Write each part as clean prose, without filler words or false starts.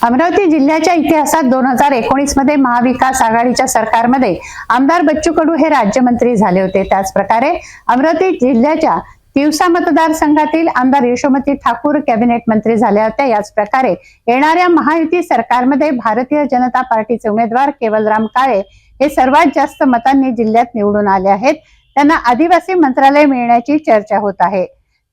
अमरावती जिल्ह्याच्या इतिहासात 2019 मध्ये महाविकास आघाडीच्या सरकारमध्ये आमदार बच्चू कडू हे राज्यमंत्री झाले होते। त्याच प्रकारे अमरावती जिल्ह्याच्या तिवसा मतदारसंघातील आमदार यशोमती ठाकूर कॅबिनेट मंत्री झाल्या होत्या। याच प्रकारे येणाऱ्या महायुती सरकारमध्ये भारतीय जनता पार्टीचे उमेदवार केवलराम काळे हे सर्वात जास्त मतांनी जिल्ह्यात निवडून आले आहेत। त्यांना आदिवासी मंत्रालय मिळण्याची चर्चा होत आहे।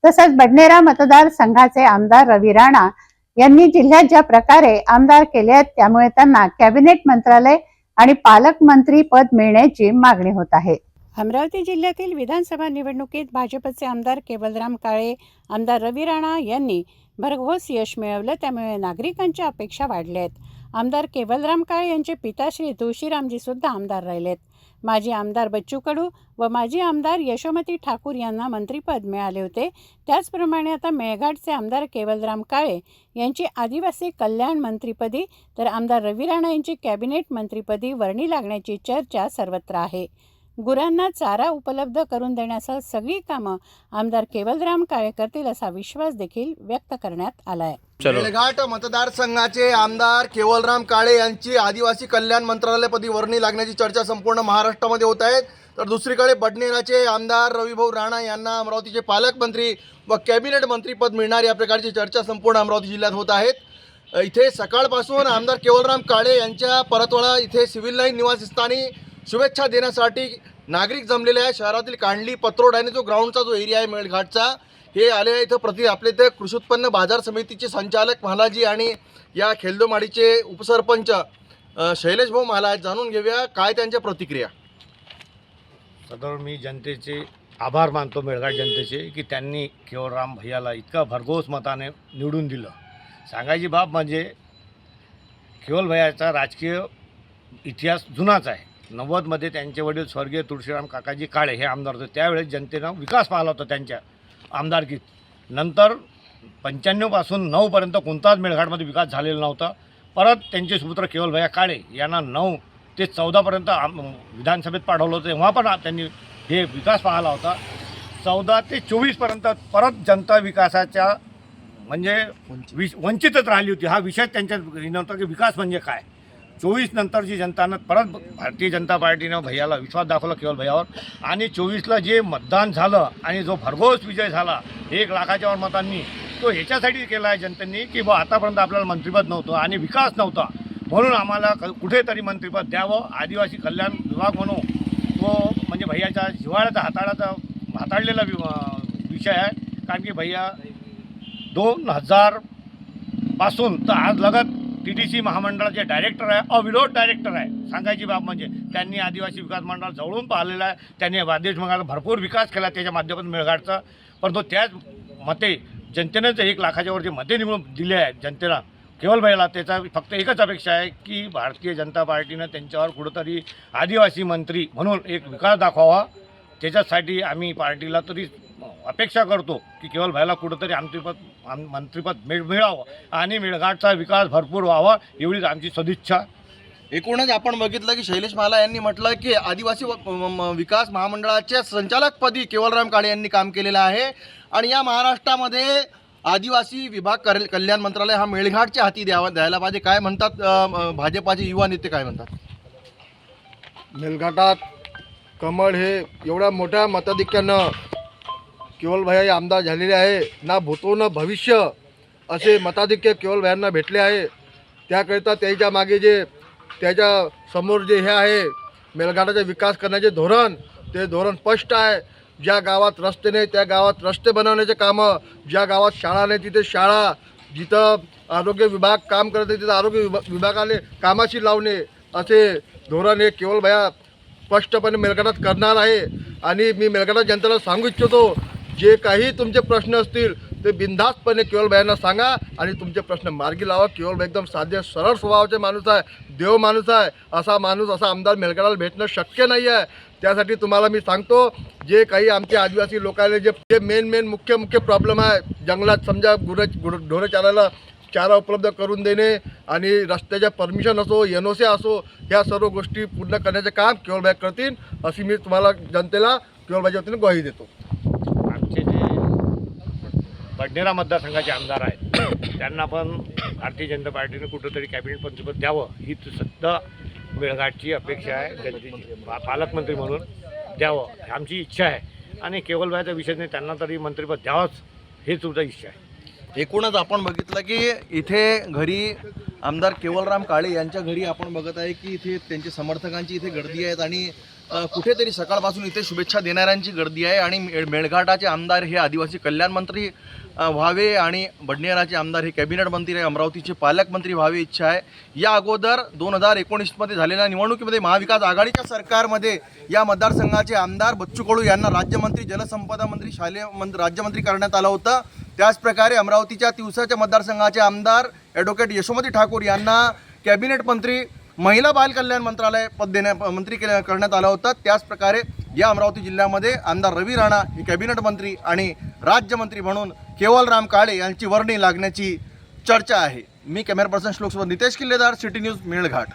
तसंच बडनेरा मतदारसंघाचे आमदार रवी राणा यांनी जिल्ह्यात ज्या प्रकारे आमदार केले आहेत त्यामुळे त्यांना कॅबिनेट मंत्रालय आणि पालकमंत्री पद मिळण्याची मागणी होत आहे। अमरावती जिल्ह्यातील विधानसभा निवडणुकीत भाजपचे आमदार केवलराम काळे, आमदार रवी राणा यांनी भरघोस यश मिळवलं, त्यामुळे नागरिकांच्या अपेक्षा वाढल्या आहेत। आमदार केवलराम काळे यांचे पिता श्री तुळशीरामजी सुद्धा आमदार राहिलेत। माजी आमदार बच्चू कडू व माजी आमदार यशोमती ठाकूर यांना मंत्रिपद मिळाले होते। त्याचप्रमाणे आता मेळघाटचे आमदार केवलराम काळे यांची आदिवासी कल्याण मंत्रिपदी तर आमदार रवी राणा यांची कॅबिनेट मंत्रिपदी वर्णी लागण्याची चर्चा सर्वत्र आहे। गुरांना चारा उपलब्ध करून देण्यासह सगळी कामं आमदार केवलराम काळे करतील असा विश्वास देखील व्यक्त करण्यात आला आहे। मेळघाट मतदारसंघाचे आमदार केवलराम काळे यांची आदिवासी कल्याण मंत्रालयपदी वर्णी लागण्याची चर्चा संपूर्ण महाराष्ट्रामध्ये होत आहे। तर दुसरीकडे बडनेराचे आमदार रविभाऊ राणा यांना अमरावतीचे पालकमंत्री व कॅबिनेट मंत्रीपद मिळणार या प्रकारची चर्चा संपूर्ण अमरावती जिल्ह्यात होत आहेत। इथे सकाळपासून आमदार केवलराम काळे यांच्या परतवाडा इथे सिव्हिल लाईन निवासस्थानी शुभेच्छा देण्यासाठी नागरिक जमलेले आहे। शहरातील कांडली पत्रोड आणि जो ग्राउंडचा जो एरिया आहे मेळघाटचा हे आले आहे। इथं आपले इथे कृषी उत्पन्न बाजार समितीचे संचालक महालाजी आणि या खेलदोमाडीचे उपसरपंच शैलेश भाऊ महालाज जाणून घेऊया काय त्यांच्या प्रतिक्रिया। सदर मी जनतेचे आभार मानतो, मेळघाट जनतेचे, की त्यांनी केवलराम भैयाला इतका भरघोस मताने निवडून दिलं। सांगायची बाब म्हणजे केवल भैयाचा राजकीय इतिहास जुनाच आहे। 90मध्ये त्यांचे वडील स्वर्गीय तुळशीराम काकाजी काळे हे आमदार होते। त्यावेळेस जनतेनं विकास पाहिला होता त्यांच्या आमदारकीत। नंतर 95 पासून 9 पर्यंत कोणताच मेळघाटमध्ये विकास झालेला नव्हता। परत त्यांचे सुपुत्र केवल भैया काळे यांना 9 ते 14 पर्यंत विधानसभेत पाठवलं होतं, तेव्हा पण त्यांनी हे विकास पाहिला होता। 14 ते 24 पर्यंत परत जनता विकासाच्या म्हणजे वंचितच राहिली होती। हा विषय त्यांच्या नव्हता की विकास म्हणजे काय। 24 नंतरची जनतानं परत भारतीय जनता पार्टीनं भैयाला विश्वास दाखवला केवल भैयावर, आणि 24ला जे मतदान झालं आणि जो भरघोस विजय झाला 1 लाखाच्या वर मतांनी, तो ह्याच्यासाठी केला आहे जनतेने की बा आतापर्यंत आपल्याला मंत्रिपद नव्हतं आणि विकास नव्हता, म्हणून आम्हाला कुठेतरी मंत्रिपद द्यावं। आदिवासी कल्याण विभाग म्हणून तो म्हणजे भैयाच्या जिव्हाळ्याचा हाताळलेला विषय आहे। कारण की भैया 2000 पासून तर आज लगत TTC महामंडळाचे डायरेक्टर आहे, अविरोध डायरेक्टर आहे। सांगायची बाब म्हणजे त्यांनी आदिवासी विकास मंडळ जवळून पाहिलेला आहे। त्यांनी वाद्यश भागाचा भरपूर विकास केला त्याच्या माध्यमातून मेळघाटचा, परंतु त्याच मते जनतेनेच 1 लाखाच्या वरचे मते निवडून दिले आहेत जनतेला केवल भैयाला। त्याचा फक्त एकच अपेक्षा आहे की भारतीय जनता पार्टीनं त्यांच्यावर कुठंतरी आदिवासी मंत्री म्हणून एक विकास दाखवावा। त्याच्यासाठी आम्ही पार्टीला तरी अपेक्षा करतो की केवल भैयाला कुठंतरी मंत्रिपद मिळावं आणि मेळघाटचा विकास भरपूर व्हावा, एवढीच आमची सदिच्छा। एकूणच आपण बघितलं की शैलेश महाला यांनी म्हटलं की आदिवासी विकास महामंडळाच्या संचालकपदी केवलराम काळे यांनी काम केलेलं आहे आणि या महाराष्ट्रामध्ये आदिवासी विभाग कल्याण मंत्रालय हा मेळघाटच्या हाती द्यायला पाहिजे। काय म्हणतात भाजपाचे युवा नेते, काय म्हणतात? मेळघाटात कमळ हे एवढ्या मोठ्या मताधिक्यानं केवल भैया आमदार झालेले आहे। ना भूतो न भविष्य असे मताधिक्य केवल भैयांना भेटले आहे। त्याकरिता त्याच्या मागे जे त्याच्या समोर जे हे आहे मेळघाटाचा विकास करण्याचे धोरण, ते धोरण स्पष्ट आहे। ज्या गावात रस्ते नाही त्या गावात रस्ते बनवण्याचे कामं, ज्या गावात शाळा नाही तिथे शाळा, जिथं आरोग्य विभाग काम करत आहे तिथं आरोग्य विभागाने कामाशी लावणे, असे धोरण हे केवल भैया स्पष्टपणे मेळघाटात करणार आहे। आणि मी मेळघाटात जनतेला सांगू इच्छितो, जे काही तुमचे प्रश्न असतील ते बिनधास्तपणे केवल भैयांना सांगा आणि तुमचे प्रश्न मार्गी लावा। केवल भाई एकदम साधे सरळ स्वभावाचे माणूस आहे, देव माणूस आहे। असा माणूस, असा आमदार मेळघाटाला भेटणं शक्य नाही आहे। त्यासाठी तुम्हाला मी सांगतो, जे काही आमचे आदिवासी लोकांना जे मेन मुख्य प्रॉब्लेम आहे, जंगलात समजा ढोरं चारायला चारा उपलब्ध करून देणे आणि रस्त्याच्या परमिशन असो, NOC असो, ह्या सर्व गोष्टी पूर्ण करण्याचे काम केवल भाई करतील अशी मी तुम्हाला जनतेला केवल भाईच्या वतीने ग्वाही देतो। बडनेरा मतदारसंघाचे आमदार आहेत त्यांना पण भारतीय जनता पार्टीने कुठंतरी कॅबिनेट मंत्रिपद द्यावं ही सुद्धा मेळघाटची अपेक्षा आहे जनतेची. पालकमंत्री म्हणून द्यावं आमची इच्छा आहे आणि केवलभाईचा विषय नाही, त्यांना तरी मंत्रिपद द्यावंच हे सुद्धा इच्छा आहे. एकूणच आपण बघितलं की इथे घरी आमदार केवलराम काळे यांच्या घरी आपण बघत आहे की इथे त्यांच्या समर्थकांची इथे गर्दी आहेत आणि कुठेतरी सकाळपासून इथे शुभेच्छा देणाऱ्यांची गर्दी आहे. आणि मेळघाटाचे आमदार हे आदिवासी कल्याण मंत्री व्हावे आणि बडनेराचे आमदार हे कॅबिनेट मंत्री अमरावतीचे पालकमंत्री व्हावे इच्छा आहे. या अगोदर 2019मध्ये झालेल्या निवडणुकीमध्ये महाविकास आघाडीच्या सरकारमध्ये या मतदारसंघाचे आमदार बच्चू कडू यांना राज्यमंत्री जलसंपदा मंत्री शालेय राज्यमंत्री करण्यात आलं होतं. त्याचप्रकारे अमरावतीच्या तिवसाच्या मतदारसंघाचे आमदार ॲडव्होकेट यशोमती ठाकूर यांना कॅबिनेट मंत्री महिला बाल कल्याण मंत्री करण्यात आलं होतं. त्याचप्रकारे या अमरावती जिल्ह्यामध्ये आमदार रवी राणा हे कॅबिनेट मंत्री आणि राज्यमंत्री म्हणून केवलराम काळे यांची वर्णी लागण्याची चर्चा आहे. मी कॅमेरा पर्सन श्लोकसोबत नितेश किल्लेदार, सिटी न्यूज, मेळघाट.